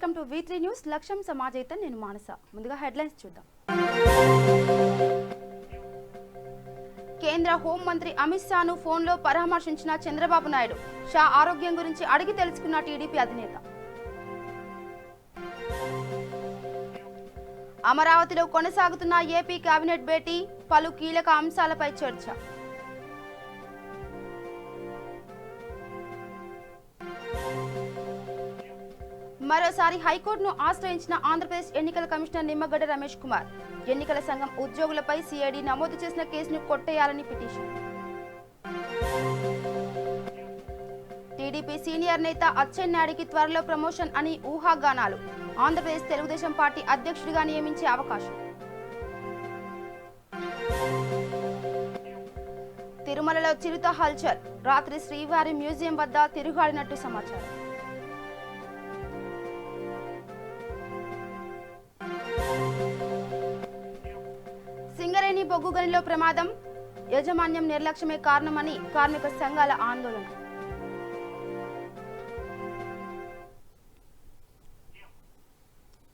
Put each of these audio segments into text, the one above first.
Welcome to V3 news. లక్ష్యం సమాజైతే నేను మానస. ముందుగా హెడ్లైన్స్ చూద్దాం. కేంద్ర హోం మంత్రి అమిత్ షాను ఫోన్లో పరామర్శించిన చంద్రబాబు నాయుడు. షా ఆరోగ్యం గురించి అడిగి తెలుసుకున్న టీడీపీ అధినేత. అమరావతిలో కొనసాగుతున్న ఏపీ కేబినెట్ భేటీ, పలు కీలక అంశాలపై చర్చ. మరోసారి హైకోర్టును ఆశ్రయించిన ఆంధ్రప్రదేశ్ ఎన్నికల కమిషనర్ నిమ్మగడ్డ రమేష్ కుమార్. ఎన్నికల సంఘం ఉద్యోగులపై సిఐడి నమోదు చేసిన కేసును కొట్టేయాలని పిటిషన్. టీడీపీ సీనియర్ నేత అచ్చెన్నాయుడికి త్వరలో ప్రమోషన్ అని ఊహాగానాలు. ఆంధ్రప్రదేశ్ తెలుగుదేశం పార్టీ అధ్యక్షుడిగా నియమించే అవకాశం. తిరుమలలో చిరుత హల్చల్. రాత్రి శ్రీవారి మ్యూజియం వద్ద తిరుగాడినట్టు సమాచారం. సింగరేణి బొగ్గు గనిలో ప్రమాదం, యాజమాన్యం నిర్లక్ష్యమే కారణమని కార్మిక సంఘాల ఆందోళన.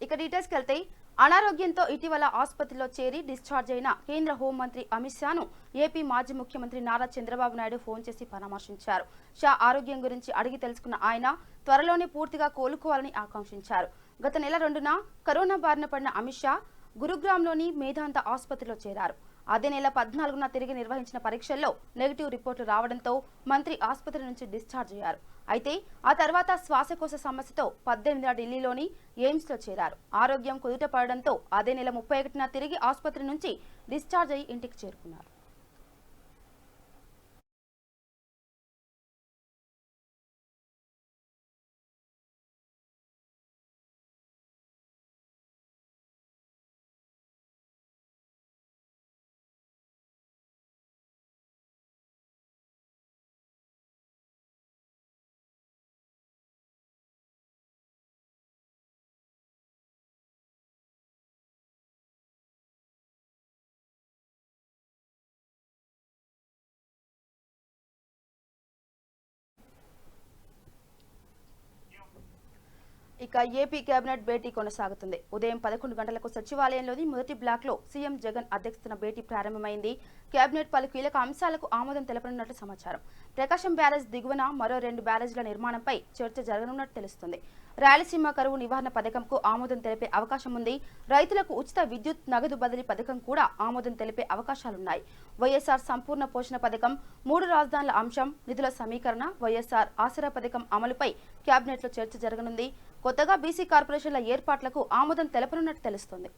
ఇక డీటెయిల్స్కి వెళ్తే, అనారోగ్యంతో ఇటీవల ఆసుపత్రిలో చేరి డిశ్చార్జ్ అయిన కేంద్ర హోంమంత్రి అమిత్ షాను ఏపీ మాజీ ముఖ్యమంత్రి నారా చంద్రబాబు నాయుడు ఫోన్ చేసి పరామర్శించారు. షా ఆరోగ్యం గురించి అడిగి తెలుసుకున్న ఆయన త్వరలోనే పూర్తిగా కోలుకోవాలని ఆకాంక్షించారు. గత నెల 2న కరోనా బారిన పడిన అమిత్ షా గురుగ్రామ్లోని మేధాంత ఆసుపత్రిలో చేరారు. అదే నెల 14న తిరిగి నిర్వహించిన పరీక్షల్లో నెగిటివ్ రిపోర్టు రావడంతో మంత్రి ఆసుపత్రి నుంచి డిశ్చార్జ్ అయ్యారు. అయితే ఆ తర్వాత శ్వాసకోశ సమస్యతో 18న ఢిల్లీలోని ఎయిమ్స్లో చేరారు. ఆరోగ్యం కుదుటపడడంతో అదే నెల 31న తిరిగి ఆసుపత్రి నుంచి డిశ్చార్జ్ అయ్యి ఇంటికి చేరుకున్నారు. ఇక ఏపీ కేబినెట్ భేటీ కొనసాగుతుంది. ఉదయం 11 గంటలకు సచివాలయంలోని మొదటి బ్లాక్ లో సీఎం జగన్ అధ్యక్షతన భేటీ ప్రారంభమైంది. కేబినెట్ పలు కీలక అంశాలకు ఆమోదం తెలపనున్నట్లు సమాచారం. ప్రకాశం బ్యారేజ్ దిగువన మరో 2 బ్యారేజ్ల నిర్మాణంపై చర్చ జరగనున్నట్టు తెలుస్తుంది. రాయలసీమ కరువు నివారణ పథకంకు ఆమోదం తెలిపే అవకాశం ఉంది. రైతులకు ఉచిత విద్యుత్ నగదు బదిలీ పథకం కూడా ఆమోదం తెలిపే అవకాశాలున్నాయి. వైఎస్ఆర్ సంపూర్ణ పోషణ పథకం, 3 రాజధానుల అంశం, నిధుల సమీకరణ, వైఎస్ఆర్ ఆసరా పథకం అమలుపై కేబినెట్లో చర్చ జరగనుంది. కొత్తగా బీసీ కార్పొరేషన్ల ఏర్పాట్లకు ఆమోదం తెలపనున్నట్టు తెలుస్తోంది.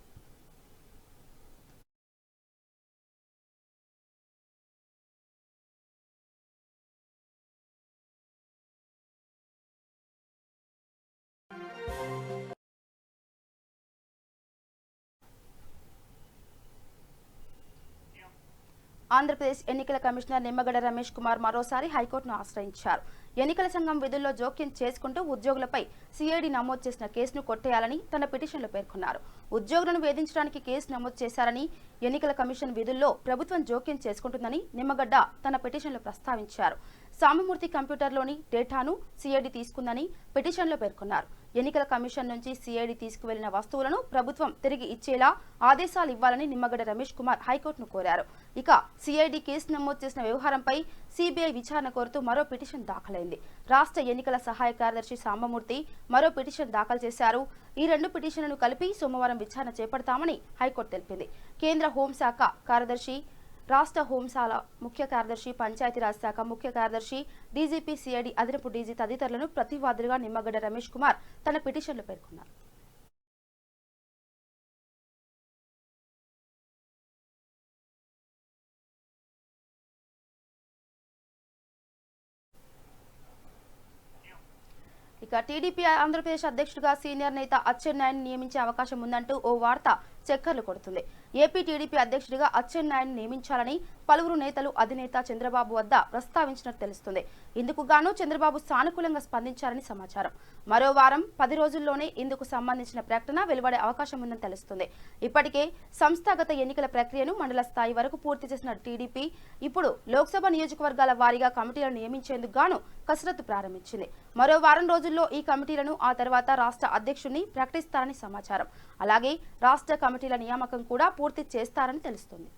ఆంధ్రప్రదేశ్ ఎన్నికల కమిషనర్ నిమ్మగడ్డ రమేష్ కుమార్ మరోసారి హైకోర్టును ఆశ్రయించారు. ఎన్నికల సంఘం విధుల్లో జోక్యం చేసుకుంటూ ఉద్యోగులపై సిఐడి నమోదు చేసిన కేసును కొట్టేయాలని తన పిటిషన్లో పేర్కొన్నారు. ఉద్యోగులను వేధించడానికి కేసు నమోదు చేశారని, ఎన్నికల కమిషన్ విధుల్లో ప్రభుత్వం జోక్యం చేసుకుంటుందని నిమ్మగడ్డ తన పిటిషన్లో ప్రస్తావించారు. సామమూర్తి కంప్యూటర్లోని డేటాను సిఐడి తీసుకుందని పిటిషన్లో పేర్కొన్నారు. ఎన్నికల కమిషన్ నుంచి సిఐడి తీసుకువెళ్లిన వస్తువులను ప్రభుత్వం తిరిగి ఇచ్చేలా ఆదేశాలు ఇవ్వాలని నిమ్మగడ్డ రమేష్ కుమార్ హైకోర్టును కోరారు. ఇక సిఐడి కేసు నమోదు చేసిన వ్యవహారంపై సిబిఐ విచారణ కోరుతూ మరో పిటిషన్ దాఖలైంది. రాష్ట్ర ఎన్నికల సహాయ కార్యదర్శి సాంబమూర్తి మరో పిటిషన్ దాఖలు చేశారు. ఈ 2 పిటిషన్లను కలిపి సోమవారం విచారణ చేపడతామని హైకోర్టు తెలిపింది. కేంద్ర హోంశాఖ కార్యదర్శి, రాష్ట్ర హోంశాల ముఖ్య కార్యదర్శి, పంచాయతీరాజ్ శాఖ ముఖ్య కార్యదర్శి, డీజీపీ, సిఐడి అదనపు డీజీ తదితరులను ప్రతివాదులుగా నిమ్మగడ్డ రమేష్ కుమార్ తన పిటిషన్లో పేర్కొన్నారు. ఇక టీడీపీ ఆంధ్రప్రదేశ్ అధ్యక్షుడిగా సీనియర్ నేత అచ్చెన్నాయుడిని నియమించే అవకాశం ఉందంటూ ఓ వార్త చక్కర్లు కొడుతుంది. ఏపీ టీడీపీ అధ్యక్షుడిగా అచ్చెన్నాయుడిని నియమించాలని పలువురు నేతలు అధినేత చంద్రబాబు వద్ద ప్రస్తావించినట్టు తెలుస్తుంది. ఇందుకు గాను చంద్రబాబు సానుకూలంగా స్పందించారని సమాచారం. మరో వారం 10 రోజుల్లోనే ఇందుకు సంబంధించిన ప్రకటన వెలువడే అవకాశం ఉందని తెలుస్తుంది. ఇప్పటికే సంస్థాగత ఎన్నికల ప్రక్రియను మండల స్థాయి వరకు పూర్తి చేసిన టీడీపీ ఇప్పుడు లోక్సభ నియోజకవర్గాల వారీగా కమిటీలను నియమించేందుకు గాను కసరత్తు ప్రారంభించింది. మరో వారం రోజుల్లో ఈ కమిటీలను ఆ తర్వాత రాష్ట్ర అధ్యక్షుడిని ప్రకటిస్తారని సమాచారం. అలాగే రాష్ట్ర కమిటీల నియామకం కూడా పూర్తి చేస్తారని తెలుస్తుంది.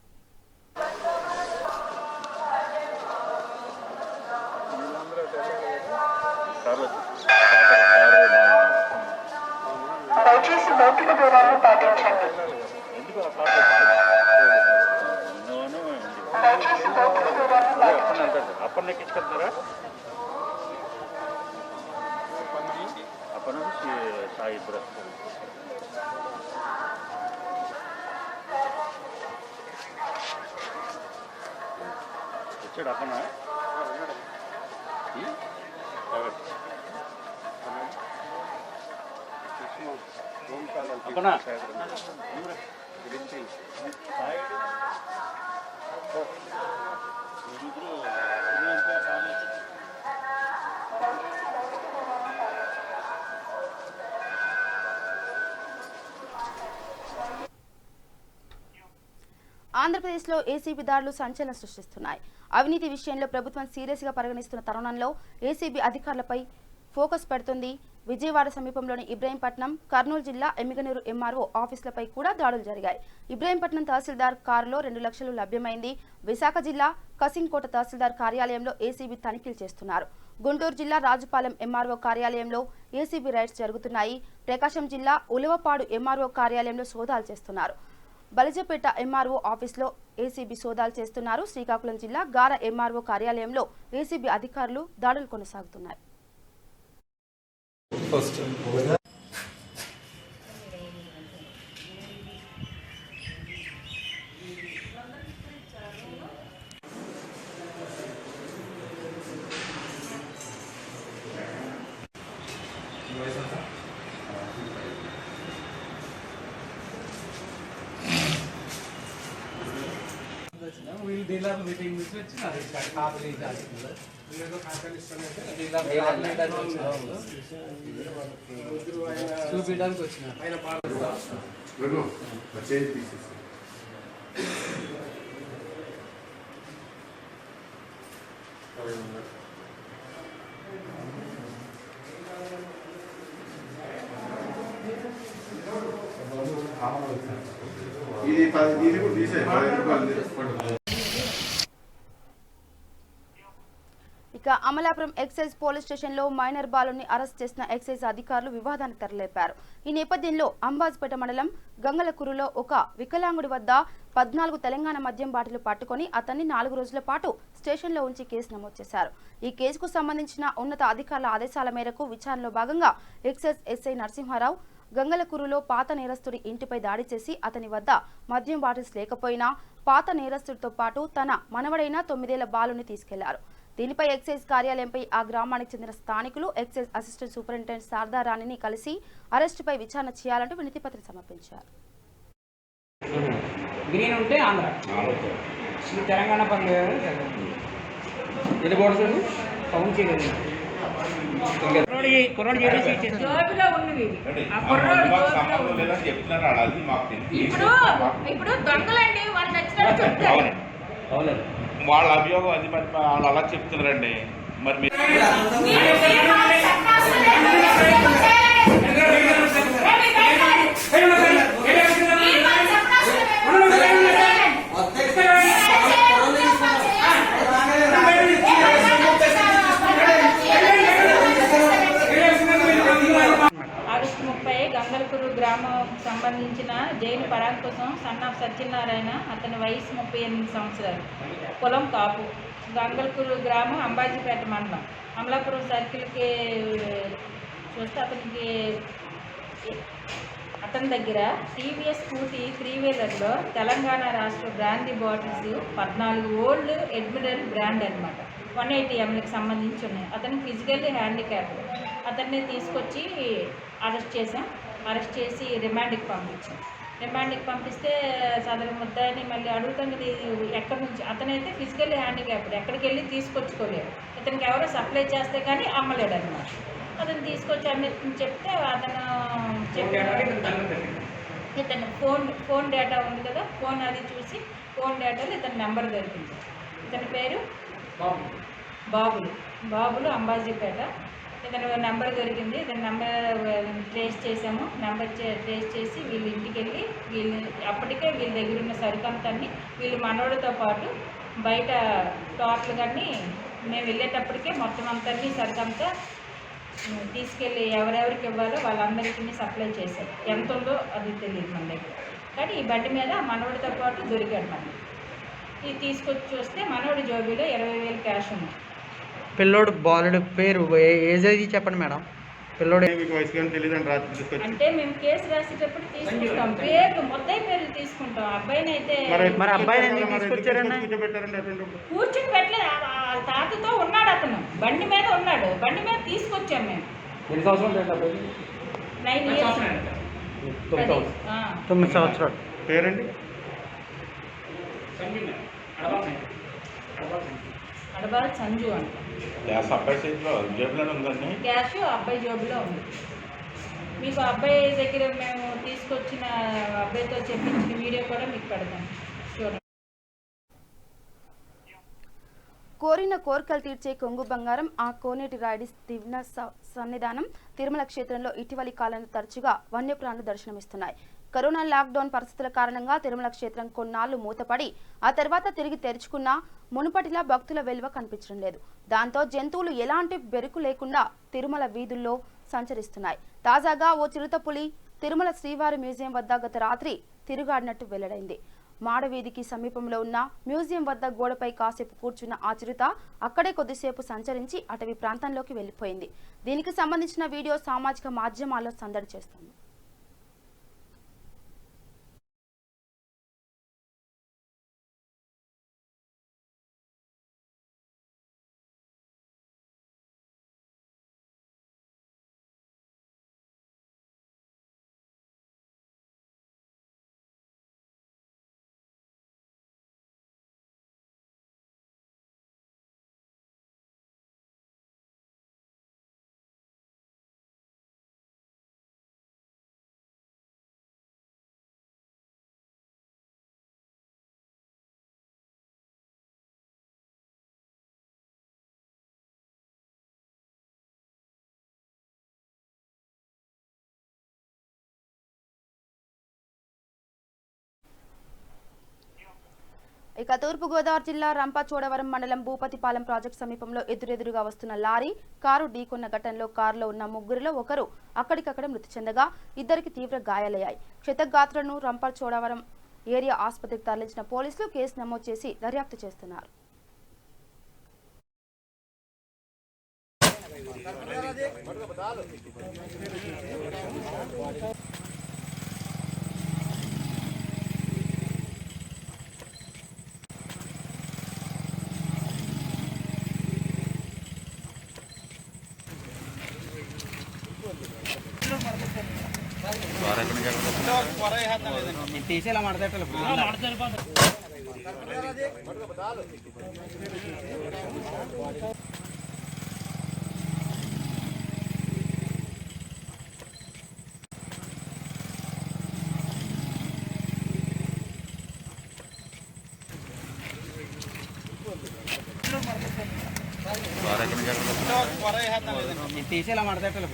దయచేసి భౌతిక దూరాన్ని పాటించండి. దయచేసి భౌతిక దూరాన్ని పాటించండి. అప్పన్నెక్కించుకుంటారా? అప్పటి నుంచి సాయి ఇద్దరు వచ్చాడు. అప్పన్న అప్పన్న ఆంధ్రప్రదేశ్లో ఏసీబీ దాడులు సంచలనం సృష్టిస్తున్నాయి. అవినీతి విషయంలో ప్రభుత్వం సీరియస్గా పరిగణిస్తున్న తరుణంలో ఏసీబీ అధికారులపై ఫోకస్ పెడుతుంది. విజయవాడ సమీపంలోని ఇబ్రహీంపట్నం, కర్నూలు జిల్లా ఎమ్మిగనూరు ఎంఆర్ఓ ఆఫీసులపై కూడా దాడులు జరిగాయి. ఇబ్రహీంపట్నం తహసీల్దార్ కారులో 2 లక్షలు లభ్యమైంది. విశాఖ జిల్లా కసింకోట తహసీల్దార్ కార్యాలయంలో ఏసీబీ తనిఖీలు చేస్తున్నారు. గుంటూరు జిల్లా రాజుపాలెం ఎంఆర్ఓ కార్యాలయంలో ఏసీబీ రైడ్స్ జరుగుతున్నాయి. ప్రకాశం జిల్లా ఉలవపాడు ఎంఆర్ఓ కార్యాలయంలో సోదాలు చేస్తున్నారు. బలిజపేట ఎంఆర్ఓ ఆఫీసులో ఏసీబీ సోదాలు చేస్తున్నారు. శ్రీకాకుళం జిల్లా గార ఎంఆర్ఓ కార్యాలయంలో ఏసీబీ అధికారులు దాడులు కొనసాగుతున్నాయి. వీళ్ళు డీలర్ మీటింగ్ నుంచి వచ్చినారు ఇక్కడ కాపీ చేస్తున్నారు. చూపించడానికి వచ్చినారు. ఇది కూడా తీసేయాలి. ఇక అమలాపురం ఎక్సైజ్ పోలీస్ స్టేషన్లో మైనర్ బాలుని అరెస్ట్ చేసిన ఎక్సైజ్ అధికారులు వివాదాన్ని తెరలేపారు. ఈ నేపథ్యంలో అంబాజ్పేట మండలం గంగలకూరులో ఒక వికలాంగుడి వద్ద 14 తెలంగాణ మద్యం బాటిల్ పట్టుకొని అతన్ని 4 రోజుల పాటు స్టేషన్లో ఉంచి కేసు నమోదు చేశారు. ఈ కేసుకు సంబంధించిన ఉన్నత అధికారుల ఆదేశాల మేరకు విచారణలో భాగంగా ఎక్సైజ్ ఎస్ఐ నరసింహారావు గంగలకూరులో పాత నేరస్తుడి ఇంటిపై దాడి చేసి అతని వద్ద మద్యం బాటిల్స్ లేకపోయినా పాత నేరస్తుడితో పాటు తన మనవడైన 9 ఏళ్ల బాలుని తీసుకెళ్లారు. దీనిపై ఎక్సైజ్ కార్యాలయంపై ఆ గ్రామానికి చెందిన స్థానికులు ఎక్సైజ్ అసిస్టెంట్ సూపరింటెండెంట్ శారదా రాణిని కలిసి అరెస్టుపై విచారణ చేయాలంటూ వినతిపత్రం సమర్పించారు. గ్రీన్ ఉంటే ఆంధ్ర తెలంగాణ వాళ్ళ అభియోగం అది మరి వాళ్ళు అలా చెప్తున్నారండి. మరి ఆగస్టు 30 గంగలకూరు గ్రామం సంబంధించిన జైలు పరాగ్ కోసం సన్నాఫ్ సత్యనారాయణ, అతని వయసు 38 సంవత్సరాలు, పొలం కాపు, గంగలకూరు గ్రామం అంబాజీపేట మండలం అమలాపురం సర్కిల్కి చూస్తే అతని దగ్గర టీవీఎస్ స్కూటీ 3-వీలర్లో తెలంగాణ రాష్ట్ర brandy bottles 14 old admiral brand అనమాట 180 mlకి సంబంధించి ఉన్నాయి. అతనికి ఫిజికల్లీ హ్యాండిక్యాప్డ్. అతన్ని తీసుకొచ్చి అరెస్ట్ చేసి రిమాండ్కి పంపించాం. రిమాండ్కి పంపిస్తే సదరు ముద్దాయిని మళ్ళీ అడుగుతాం కదా ఎక్కడి నుంచి. అతనైతే ఫిజికల్లీ హ్యాండిక్యాప్డ్, ఎక్కడికి వెళ్ళి తీసుకొచ్చుకోలేరు. ఇతనికి ఎవరో సప్లై చేస్తే కానీ అమ్మలేడు అనమాట. అతను తీసుకొచ్చి అన్నిటిని చెప్తే అతను ఇతను ఫోన్ డేటా ఉంది కదా, ఫోన్ అది చూసి ఫోన్ డేటాలో ఇతని నెంబర్ దొరికింది. ఇతని పేరు బాబులు అంబాజీపేట. ఇతను నెంబర్ దొరికింది. ఇతని నెంబర్ ట్రేస్ చేసాము. నెంబర్ ట్రేస్ చేసి వీళ్ళ ఇంటికి వెళ్ళి అప్పటికే వీళ్ళ దగ్గర ఉన్న సరుకంతాన్ని వీళ్ళు మనోడితో పాటు బయట టోటల్ కానీ మేము వెళ్ళేటప్పటికే మొత్తం అంతా సరుకంతా తీసుకెళ్ళి ఎవరెవరికి ఇవ్వాలో వాళ్ళందరికీ సప్లై చేశారు. ఎంత ఉందో అది తెలియదు మన దగ్గర, కానీ ఈ బండి మీద మనోడితో పాటు దొరికాడు. మనకి ఇది తీసుకొచ్చి చూస్తే మనోడి జోబీలో 20,000 క్యాష్ ఉంది. పిల్లోడు బాలుడు పేరు ఏజ్ అది చెప్పండి మేడం. పిల్లోడు అంటే మేము కేసు రాసేటప్పుడు తీసుకుంటాం, పేర్లు మొత్తం పేర్లు తీసుకుంటాం. అబ్బాయిని అయితే మరి అబ్బాయిని ఎందుకు తీసుకొచ్చారన్న? కూర్చుని పెట్టలేదు, వాళ్ళ తాతతో ఉన్నాడు. అతను బండి మీద ఉన్నాడు, బండి మీద తీసుకొచ్చాం మేము. 9 years. 9 సంవత్సరాలు. పేరండి అడబాల్ సంజు అంట. గ్యాస్ అబ్బాయి సైట్లో జేబులోనే ఉందండి. క్యాష్ అబ్బాయి జోబులో ఉంది. మీకు అబ్బాయి దగ్గర మేము తీసుకొచ్చిన అబ్బాయితో చెప్పించిన వీడియో కూడా మీకు పెడతాం, చూడండి. కోరిన కోరికలు తీర్చే కొంగు బంగారం ఆ కోనేటి రాయుడి దివ్య సన్నిధానం తిరుమల క్షేత్రంలో ఇటీవలి కాలంలో తరచుగా వన్యప్రాణులు దర్శనమిస్తున్నాయి. కరోనా లాక్డౌన్ పరిస్థితుల కారణంగా తిరుమల క్షేత్రం కొన్నాళ్లు మూతపడి ఆ తర్వాత తిరిగి తెరుచుకున్నా మునుపటిలా భక్తుల వెలువ కనిపించడం లేదు. దాంతో జంతువులు ఎలాంటి బెరుకు లేకుండా తిరుమల వీధుల్లో సంచరిస్తున్నాయి. తాజాగా ఓ చిరుతపులి తిరుమల శ్రీవారి మ్యూజియం వద్ద గత రాత్రి తిరుగాడినట్టు వెల్లడైంది. మాడవీధికి సమీపంలో ఉన్న మ్యూజియం వద్ద గోడపై కాసేపు కూర్చున్న ఆ చిరుత అక్కడే కొద్దిసేపు సంచరించి అటవీ ప్రాంతంలోకి వెళ్లిపోయింది. దీనికి సంబంధించిన వీడియో సామాజిక మాధ్యమాల్లో సందడి చేస్తుంది. ఇక తూర్పుగోదావరి జిల్లా రంపచోడవరం మండలం భూపతిపాలెం ప్రాజెక్టు సమీపంలో ఎదురెదురుగా వస్తున్న లారీ కారు ఢీకొన్న ఘటనలో కారులో ఉన్న ముగ్గురిలో ఒకరు అక్కడికక్కడ మృతి చెందగా ఇద్దరికి తీవ్ర గాయాలయ్యాయి. క్షతగాత్రులను రంపచోడవరం ఏరియా ఆసుపత్రికి తరలించిన పోలీసులు కేసు నమోదు చేసి దర్యాప్తు చేస్తున్నారు. తీసేలా మాట్లాడతారు. తీసేలా మాట్లాడతారు.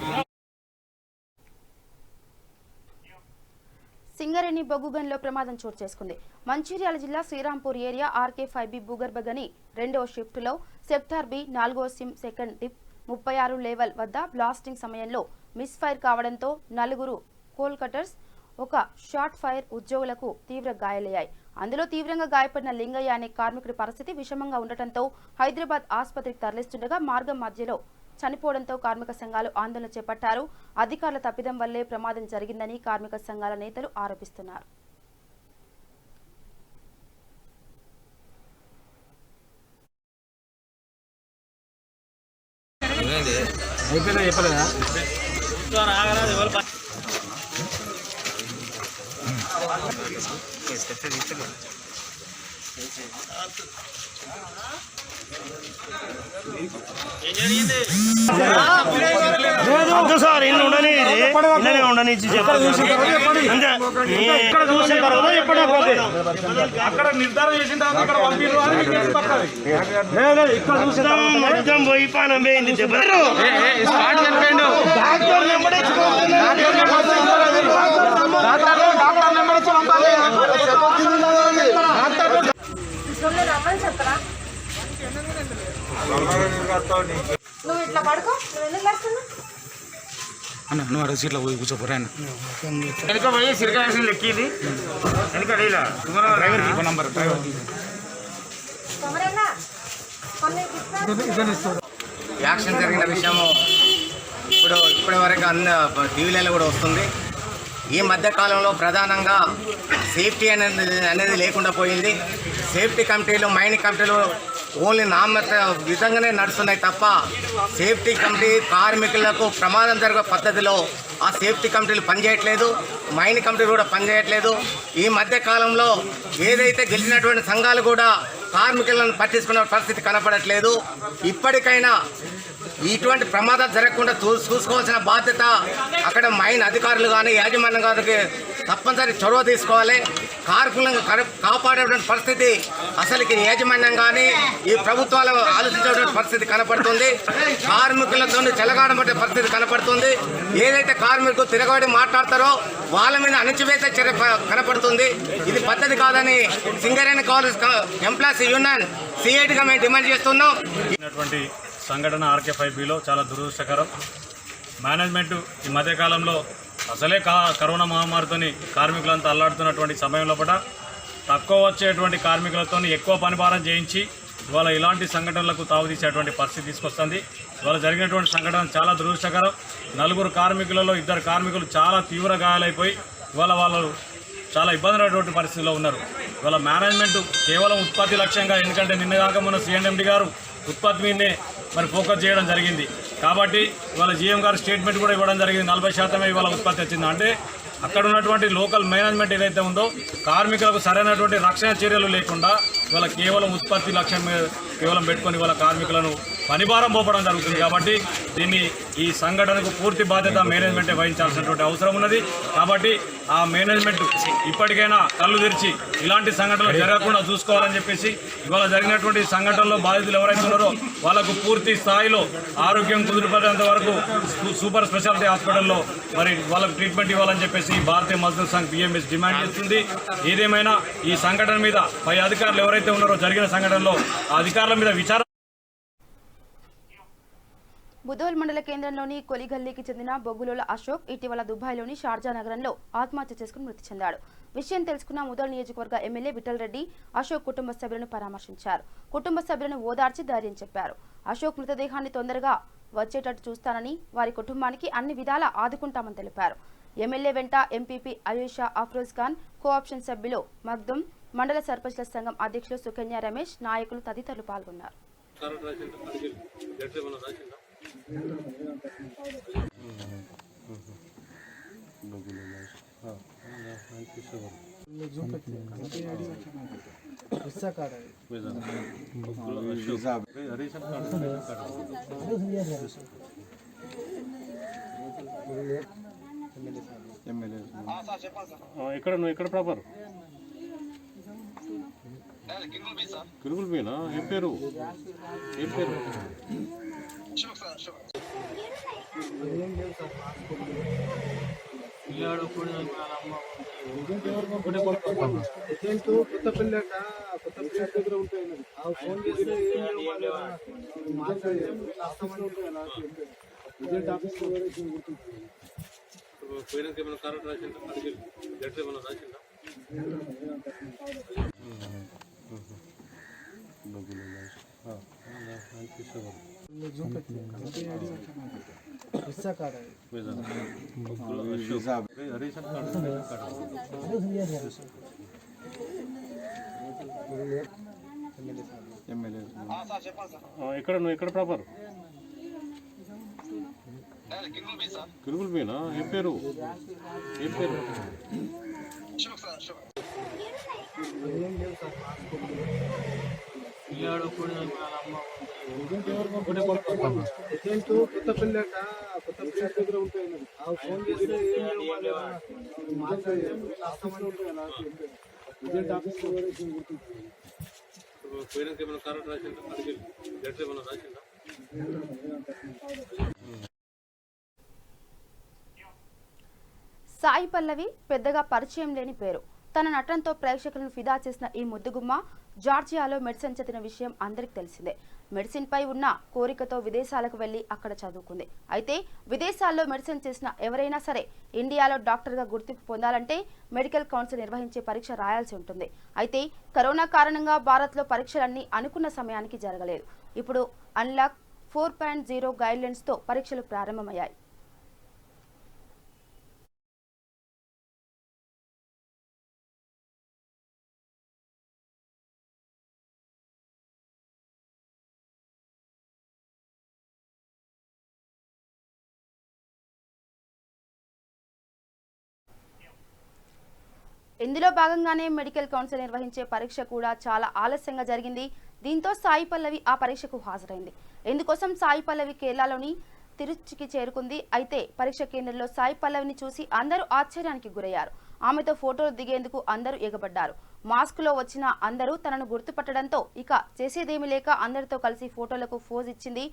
సింగరేణి బొగ్గుగనిలో ప్రమాదం చోటు చేసుకుంది. మంచిర్యాల జిల్లా శ్రీరాంపూర్ ఏరియా RK5B భూగర్భ గని 2వ షిఫ్టులో సెక్టార్ B 4వ సిమ్ సెకండ్ డిప్ 36 లెవెల్ వద్ద బ్లాస్టింగ్ సమయంలో మిస్ ఫైర్ కావడంతో 4 కోల్ కటర్స్, ఒక షార్ట్ ఫైర్ ఉద్యోగులకు తీవ్ర గాయాలయ్యాయి. అందులో తీవ్రంగా గాయపడిన లింగయ్య అనే కార్మికుడి పరిస్థితి విషమంగా ఉండటంతో హైదరాబాద్ ఆసుపత్రికి తరలిస్తుండగా మార్గం మధ్యలో చనిపోవడంతో కార్మిక సంఘాలు ఆందోళన చేపట్టారు. అధికారుల తప్పిదం వల్లే ప్రమాదం జరిగిందని కార్మిక సంఘాల నేతలు ఆరోపిస్తున్నారు. వద్దు సార్ ఇన్ని ఉండని ఇన్ననే ఉండని ఇక్కడ చూసిన తర్వాత ఎప్పుడో అక్కడ నిర్ధారణ చేసిన తర్వాత ఇక్కడ పంపిర్రు అని మీకు కేసు పక్కది. ఇక్కడ చూసిన మొత్తం పోయి పానం పోయింది డాక్టర్ నెంబర్ నువ్వు ఇట్లా పడుకో, నువ్వు ఎందుకు లేస్తున్నావు? అన్న నువ్వు అడుగు సీట్లో పోయి కూర్చోపోరా అన్న. వెనక పోయి సిరికాయలు లెక్కింది వెనక డ్రైవర్కి నంబర్ డ్రైవర్కి తమరేనా? కొన్ని ఇస్తా. యాక్షన్ జరిగిన విషయము ఇప్పటి వరకు అన్ని టీవీలలో కూడా వస్తుంది. ఈ మధ్యకాలంలో ప్రధానంగా సేఫ్టీ అనేది లేకుండా పోయింది. సేఫ్టీ కమిటీలు, మైనింగ్ కమిటీలు ఓన్లీ నామత విధంగానే నడుస్తున్నాయి తప్ప సేఫ్టీ కమిటీ కార్మికులకు ప్రమాదం జరిగే పద్ధతిలో ఆ సేఫ్టీ కమిటీలు పనిచేయట్లేదు. మైనింగ్ కమిటీలు కూడా పనిచేయట్లేదు. ఈ మధ్యకాలంలో ఏదైతే గెలిచినటువంటి సంఘాలు కూడా కార్మికులను పట్టించుకునే పరిస్థితి కనపడట్లేదు. ఇప్పటికైనా ఇటువంటి ప్రమాదాలు జరగకుండా చూసుకోవాల్సిన బాధ్యత అక్కడ మైన్ అధికారులు కానీ యాజమాన్యం గారికి తప్పనిసరి చొరవ తీసుకోవాలి. కార్మికులను కాపాడేటువంటి పరిస్థితి అసలుకి యాజమాన్యం కానీ ఈ ప్రభుత్వాలు ఆలోచించేటువంటి పరిస్థితి కనపడుతుంది. కార్మికులతో చెలగాడబట్టే పరిస్థితి కనపడుతుంది. ఏదైతే కార్మికులు తిరగబడి మాట్లాడతారో వాళ్ళ మీద అణచివేత చర్య కనపడుతుంది. ఇది పద్ధతి కాదని సింగరేణి కాలేజ్ ఎంప్లాయీస్ యూనియన్ సిఐటిగా మేము డిమాండ్ చేస్తున్నాం. సంఘటన RK5Bలో చాలా దురదృష్టకరం. మేనేజ్మెంటు ఈ మధ్యకాలంలో అసలే కరోనా మహమ్మారితో కార్మికులంతా అల్లాడుతున్నటువంటి సమయంలో కూడా తక్కువ వచ్చేటువంటి కార్మికులతో ఎక్కువ పనిభారం చేయించి ఇవాళ ఇలాంటి సంఘటనలకు తావుతీసేటువంటి పరిస్థితి తీసుకొస్తుంది. ఇవాళ జరిగినటువంటి సంఘటన చాలా దురదృష్టకరం. 4 కార్మికులలో 2 కార్మికులు చాలా తీవ్ర గాయాలైపోయి ఇవాళ వాళ్ళు చాలా ఇబ్బందిమైనటువంటి పరిస్థితిలో ఉన్నారు. ఇవాళ మేనేజ్మెంట్ కేవలం ఉత్పత్తి లక్ష్యంగా, ఎందుకంటే నిన్నగాక మన CNMD గారు ఉత్పత్తి మీదనే మరి ఫోకస్ చేయడం జరిగింది. కాబట్టి ఇవాళ GM గారు స్టేట్మెంట్ కూడా ఇవ్వడం జరిగింది. 40% ఇవాళ ఉత్పత్తి వచ్చింది. అంటే అక్కడ ఉన్నటువంటి లోకల్ మేనేజ్మెంట్ ఏదైతే ఉందో కార్మికులకు సరైనటువంటి రక్షణ చర్యలు లేకుండా ఇవాళ కేవలం ఉత్పత్తి లక్ష్యం కేవలం పెట్టుకొని ఇవాళ కార్మికులను పనిభారం పోపడం జరుగుతుంది. కాబట్టి ఈ సంఘటనకు పూర్తి బాధ్యత మేనేజ్మెంటే వహించాల్సినటువంటి అవసరం ఉన్నది. కాబట్టి ఆ మేనేజ్మెంట్ ఇప్పటికైనా కళ్ళు తెరిచి ఇలాంటి సంఘటనలు జరగకుండా చూసుకోవాలని చెప్పేసి ఇవాళ జరిగినటువంటి సంఘటనలో బాధితులు ఎవరైతే ఉన్నారో వాళ్ళకు పూర్తి స్థాయిలో ఆరోగ్యం కుదిరిపడేంత వరకు సూపర్ స్పెషాలిటీ హాస్పిటల్లో మరి వాళ్ళకు ట్రీట్మెంట్ ఇవ్వాలని చెప్పేసి భారతీయ మజ్దూర్ సంఘ్ BMS డిమాండ్ చేస్తుంది. ఏదేమైనా ఈ సంఘటన మీద పై అధికారులు ఎవరైతే ఉన్నారో జరిగిన సంఘటనలో ఆ అధికారుల మీద విచారణ. బుధోల్ మండల కేంద్రంలోని కొలిగల్లీకి చెందిన బొగ్గులోల అశోక్ ఇటీవల దుబాయ్లోని షార్జా నగరంలో ఆత్మహత్య చేసుకుని మృతి చెందాడు. విషయం తెలుసుకున్న ముదోల్ నియోజకవర్గ ఎమ్మెల్యే విఠల్ రెడ్డి అశోక్ కుటుంబ సభ్యులను పరామర్శించారు. కుటుంబ సభ్యులను ఓదార్చి ధైర్యం చెప్పారు. అశోక్ మృతదేహాన్ని తొందరగా వచ్చేటట్టు చూస్తానని, వారి కుటుంబానికి అన్ని విధాలా ఆదుకుంటామని తెలిపారు. ఎమ్మెల్యే వెంట ఎంపీపీ అయూషా అఫ్రోజ్ ఖాన్, కోఆప్షన్ సభ్యులు మగ్దుమ్, మండల సర్పంచ్ల సంఘం అధ్యక్షులు సుకన్య రమేష్, నాయకులు తదితరులు పాల్గొన్నారు. ఎక్కడ ప్రాపర్ కిరుగుల్ మీనా? ఏం పేరు? ఎక్కడ ప్రాపర్? కిరుగుల్ మీనా? ఏం పేరు? సాయి పల్లవి పెద్దగా పరిచయం లేని పేరు. తన నటనతో ప్రేక్షకులను ఫిదా చేసిన ఈ ముద్దుగుమ్మ జార్జియాలో మెడిసిన్ చదివిన విషయం అందరికీ తెలిసిందే. మెడిసిన్ పై ఉన్న కోరికతో విదేశాలకు వెళ్లి అక్కడ చదువుకుంది. అయితే విదేశాల్లో మెడిసిన్ చేసిన ఎవరైనా సరే ఇండియాలో డాక్టర్గా గుర్తింపు పొందాలంటే మెడికల్ కౌన్సిల్ నిర్వహించే పరీక్ష రాయాల్సి ఉంటుంది. అయితే కరోనా కారణంగా భారత్లో పరీక్షలన్నీ అనుకున్న సమయానికి జరగలేదు. ఇప్పుడు అన్లాక్ 4.0 గైడ్లైన్స్తో పరీక్షలు ప్రారంభమయ్యాయి. ఇందులో భాగంగానే మెడికల్ కౌన్సిల్ నిర్వహించే పరీక్ష కూడా చాలా ఆలస్యంగా జరిగింది. దీంతో సాయి పల్లవి ఆ పరీక్షకు హాజరైంది. ఇందుకోసం సాయి పల్లవి కేరళలోని తిరుచికి చేరుకుంది. అయితే పరీక్ష కేంద్రంలో సాయి పల్లవిని చూసి అందరూ ఆశ్చర్యానికి గురయ్యారు. ఆమెతో ఫోటోలు దిగేందుకు అందరూ ఎగబడ్డారు. మాస్క్లో వచ్చిన అందరూ తనను గుర్తుపట్టడంతో ఇక చేసేదేమీ లేక అందరితో కలిసి ఫోటోలకు ఫోజ్ ఇచ్చింది.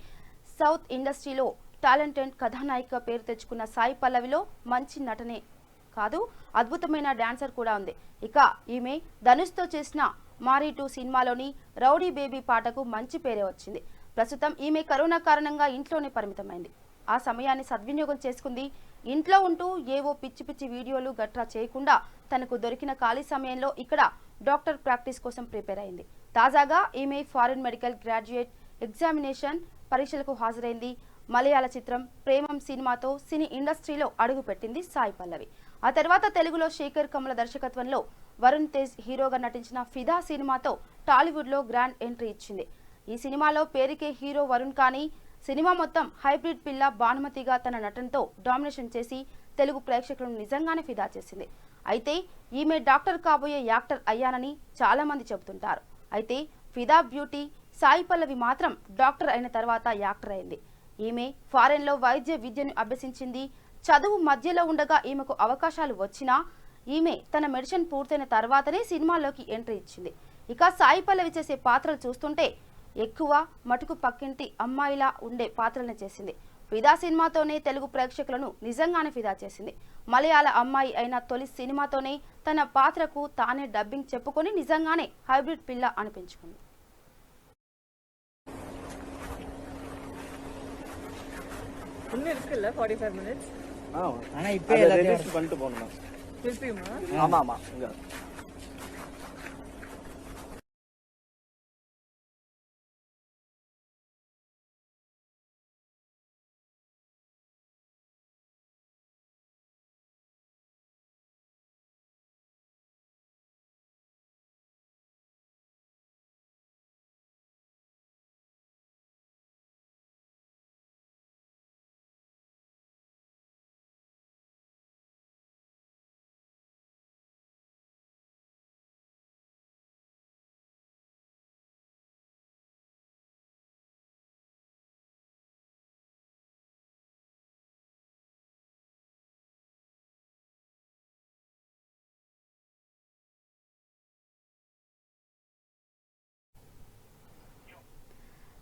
సౌత్ ఇండస్ట్రీలో టాలెంటెడ్ కథానాయిక పేరు తెచ్చుకున్న సాయి పల్లవిలో మంచి నటనే కాదు, అద్భుతమైన డాన్సర్ కూడా ఉంది. ఇక ఈమె ధనుష్తో చేసిన మారీ 2 సినిమాలోని రౌడీ బేబీ పాటకు మంచి పేరే వచ్చింది. ప్రస్తుతం ఈమె కరోనా కారణంగా ఇంట్లోనే పరిమితమైంది. ఆ సమయాన్ని సద్వినియోగం చేసుకుంది. ఇంట్లో ఉంటూ ఏవో పిచ్చి పిచ్చి వీడియోలు గట్రా చేయకుండా తనకు దొరికిన ఖాళీ సమయంలో ఇక్కడ డాక్టర్ ప్రాక్టీస్ కోసం ప్రిపేర్ అయింది. తాజాగా ఈమె ఫారిన్ మెడికల్ గ్రాడ్యుయేట్ ఎగ్జామినేషన్ పరీక్షలకు హాజరైంది. మలయాళ చిత్రం ప్రేమం సినిమాతో సినీ ఇండస్ట్రీలో అడుగుపెట్టింది సాయి పల్లవి. ఆ తర్వాత తెలుగులో శేఖర్ కమల దర్శకత్వంలో వరుణ్ తేజ్ హీరోగా నటించిన ఫిదా సినిమాతో టాలీవుడ్లో గ్రాండ్ ఎంట్రీ ఇచ్చింది. ఈ సినిమాలో పేరుకే హీరో వరుణ్ కానీ సినిమా మొత్తం హైబ్రిడ్ పిల్ల భానుమతిగా తన నటనతో డామినేషన్ చేసి తెలుగు ప్రేక్షకులను నిజంగానే ఫిదా చేసింది. అయితే ఈమె డాక్టర్ కాబోయే యాక్టర్ అయ్యానని చాలా మంది చెబుతుంటారు. అయితే ఫిదా బ్యూటీ సాయి పల్లవి మాత్రం డాక్టర్ అయిన తర్వాత యాక్టర్ అయింది. ఈమె ఫారెన్లో వైద్య విద్యను అభ్యసించింది. చదువు మధ్యలో ఉండగా ఈమెకు అవకాశాలు వచ్చినా ఈమె తన మెడిసిన్ పూర్తయిన తర్వాతనే సినిమాల్లోకి ఎంట్రీ ఇచ్చింది. ఇక సాయి పల్లవి చేసే పాత్రలు చూస్తుంటే ఎక్కువ మటుకు పక్కింటి అమ్మాయిలా ఉండే పాత్రలను చేసింది. ఫిదా సినిమాతోనే తెలుగు ప్రేక్షకులను నిజంగానే ఫిదా చేసింది. మలయాళ అమ్మాయి అయిన తొలి సినిమాతోనే తన పాత్రకు తానే డబ్బింగ్ చెప్పుకొని నిజంగానే హైబ్రిడ్ పిల్ల అనిపించుకుంది. இருக்குல்ல 45 minutes ஆனா இப்போ எல்லாத்தையும் பண்ணிட்டு போறோம் திருப்பியுமா ஆமா ஆமா இங்க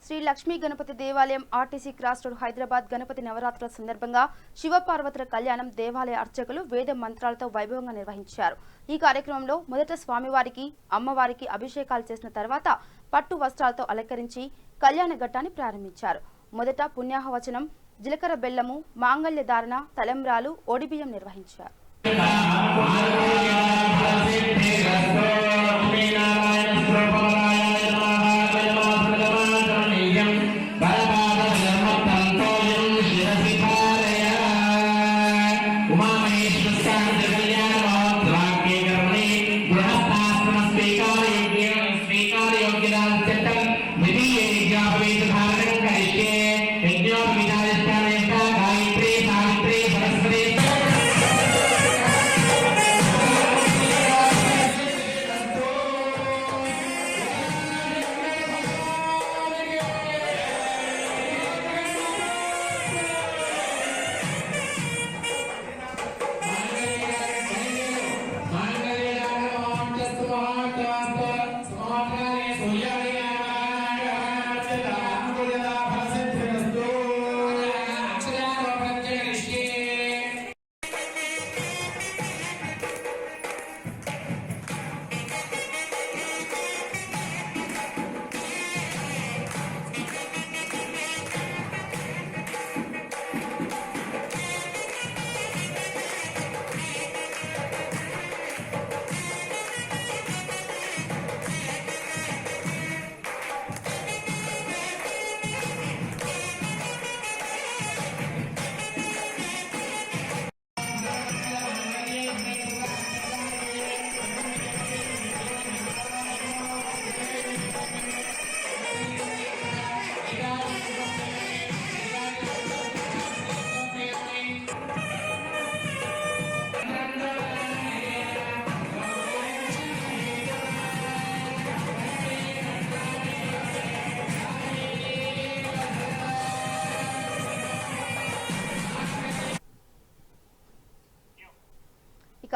శ్రీ లక్ష్మీ గణపతి దేవాలయం RTC cross road Hyderabad Ganapati నవరాత్రుల సందర్భంగా శివపార్వతుల కళ్యాణం దేవాలయ అర్చకులు వేద మంత్రాలతో వైభవంగా నిర్వహించారు. ఈ కార్యక్రమంలో మొదట స్వామివారికి అమ్మవారికి అభిషేకాలు చేసిన తర్వాత పట్టు వస్త్రాలతో అలంకరించి కళ్యాణ ఘట్టాన్ని ప్రారంభించారు. మొదట పుణ్యాహవచనం, జీలకర్ర బెల్లము, మాంగళ్య ధారణ, తలంబ్రాలు, ఒడిబియ్యం నిర్వహించారు.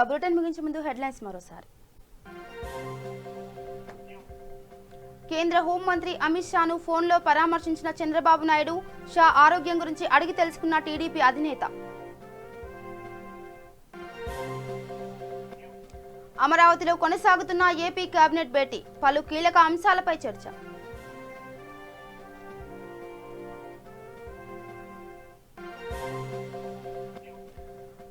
ఇక బులెటిన్ ముగించే ముందు హెడ్లైన్స్ మరోసారి. కేంద్ర హోంమంత్రి అమిత్ షాను ఫోన్లో పరామర్శించిన చంద్రబాబు నాయుడు, షా ఆరోగ్యం గురించి అడిగి తెలుసుకున్న టీడీపీ అధినేత. అమరావతిలో కొనసాగుతున్న ఏపీ కేబినెట్ భేటీ, పలు కీలక అంశాలపై చర్చ.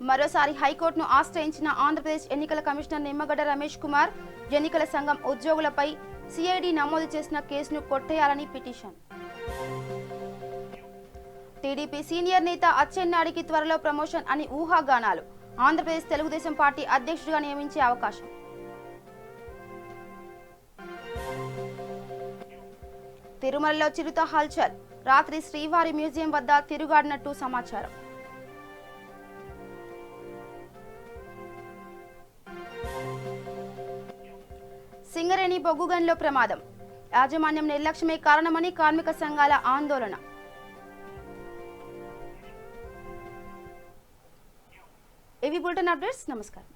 మరోసారి హైకోర్టును ఆశ్రయించిన ఆంధ్రప్రదేశ్ ఎన్నికల కమిషనర్ నిమ్మగడ్డ రమేష్ కుమార్, ఎన్నికల సంఘం ఉద్యోగులపై సిఐడి నమోదు చేసిన కేసును కొట్టేయాలని పిటిషన్. టీడీపీ సీనియర్ నేత అచ్చెన్నాయుడికి త్వరలో ప్రమోషన్ అని ఊహాగానాలు, ఆంధ్రప్రదేశ్ తెలుగుదేశం పార్టీ అధ్యక్షుడిగా నియమించే అవకాశం. తిరుమలలో చిరుత హల్చల్, రాత్రి శ్రీవారి మ్యూజియం వద్ద తిరుగాడినట్టు సమాచారం. సింగరేణి బొగ్గుగన్లో ప్రమాదం, యాజమాన్యం నిర్లక్ష్యమే కారణమని కార్మిక సంఘాల ఆందోళన. ఇవి బులెటిన్ అప్డేట్స్. నమస్కారం.